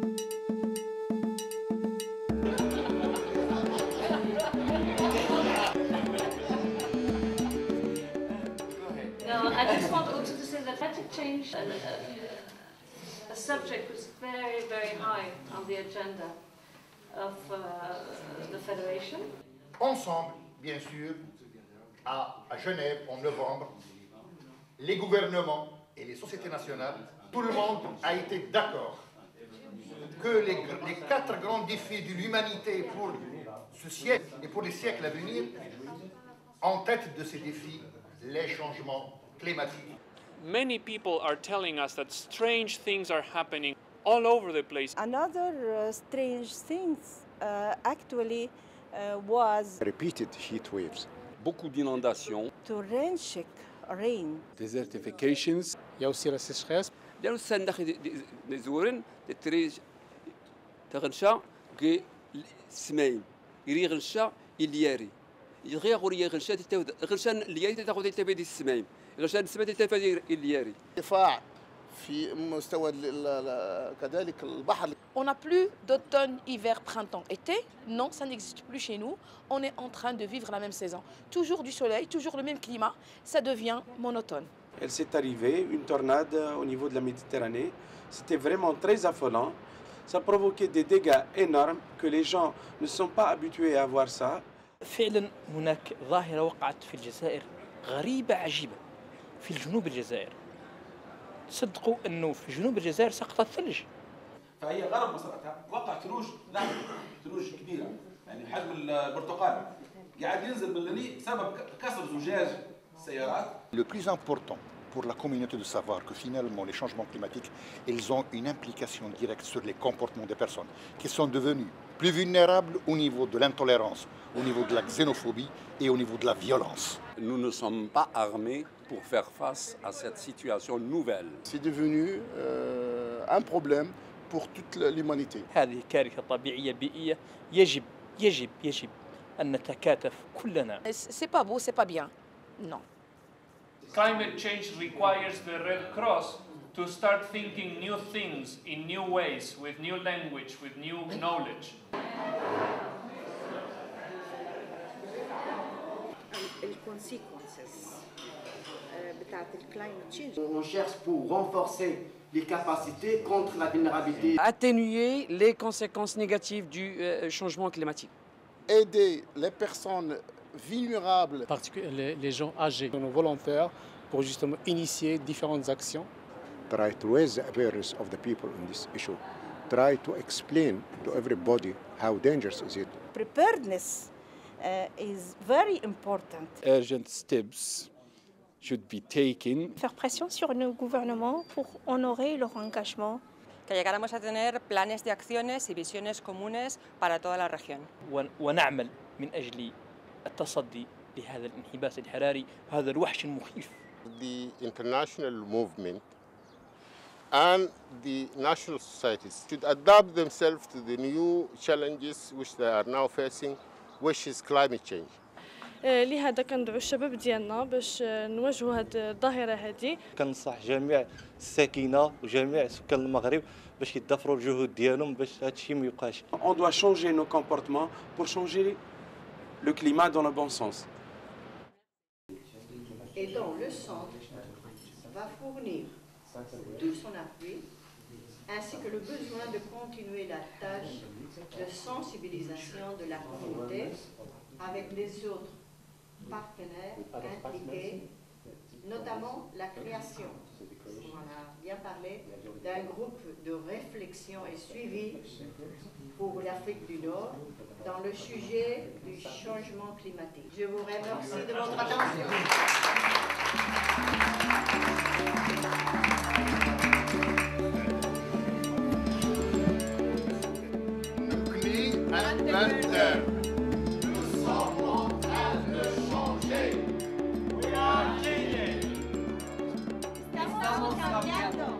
No, I just want also to say that climate change, a subject was very, very high on the agenda of the Federation. Ensemble, bien sûr, à Genève en novembre, les gouvernements et les sociétés nationales, tout le monde a été d'accord que les 4 grands défis de l'humanité pour ce siècle et pour les siècles à venir, en tête de ces défis, les changements climatiques. Many people are telling us that strange things are happening all over the place. Another strange thing actually was repeated heat waves. Beaucoup d'inondations. torrential rain. Desertifications. Il y a aussi la sécheresse. داروا السنة داخل زورن التريج تغنشا كي سماين يري غنشا إلياري يغير غوري غنشا تتاود غنشا إلياري تتاخذ تتابع دي السماين غنشا السماين تتابع إلياري ارتفاع في مستوى كذلك البحر. On n'a plus d'automne, hiver, printemps, été. Non, ça n'existe plus chez nous. On est en train de vivre la même saison. Toujours du soleil, toujours le même climat. Ça devient monotone. Elle s'est arrivée, une tornade au niveau de la Méditerranée. C'était vraiment très affolant. Ça provoquait des dégâts énormes que les gens ne sont pas habitués à voir ça. فعلا هناك ظاهرة وقعت في الجزائر غريبة عجيبة في جنوب الجزائر. تصدقوا أنه في جنوب الجزائر سقط الثلج. فهي غرب مسارتها وقع ثلوج نهر ثلوج كبيرة يعني بحجم البرتقال قاعد ينزل بالليل بسبب كسر زجاج السيارات. Le plus important pour la communauté de savoir que finalement les changements climatiques, ils ont une implication directe sur les comportements des personnes qui sont devenues plus vulnérables au niveau de l'intolérance, au niveau de la xénophobie et au niveau de la violence. Nous ne sommes pas armés pour faire face à cette situation nouvelle. C'est devenu un problème pour toute l'humanité. هذه كارثة طبيعية بيئية يجب أن نتكاتف كلنا. C'est pas beau, c'est pas bien. Non. Climate change requires the Red Cross to start thinking new things in new ways, with new language, with new knowledge. On cherche pour renforcer les capacités contre la vulnérabilité. Atténuer les conséquences négatives du changement climatique. Aider les personnes vulnérables, particulièrement les gens âgés, nos volontaires, pour justement initier différentes actions. Try to raise the awareness of the people on this issue. Try to explain to everybody how dangerous is it. Preparedness is very important. Urgent steps should be taken. Faire pression sur nos gouvernements pour honorer leur engagement. Que llegáramos a tener planes de acciones y visiones comunes para toda la región. ونعمل من أجل التصدي لهذا الانحباس الحراري هذا الوحش المخيف. The international movement and the national societies should adapt themselves to the new challenges which they are now facing, which is climate change. لهذا كندعو الشباب ديالنا باش نواجهوا هذه الظاهرة هذه. كنصح جميع الساكنة وجميع سكان المغرب باش يضافروا الجهود ديالهم باش هذا الشيء ما يبقاش. On doit changer nos comportements pour changer le climat dans le bon sens. Et donc le centre va fournir tout son appui ainsi que le besoin de continuer la tâche de sensibilisation de la communauté avec les autres partenaires impliqués, notamment la création, on en a bien parlé, d'un groupe de réflexion et suivi pour l'Afrique du Nord dans le sujet du changement climatique. Je vous remercie de votre attention. Nous sommes en train de changer. We are changing. Estamos cambiando.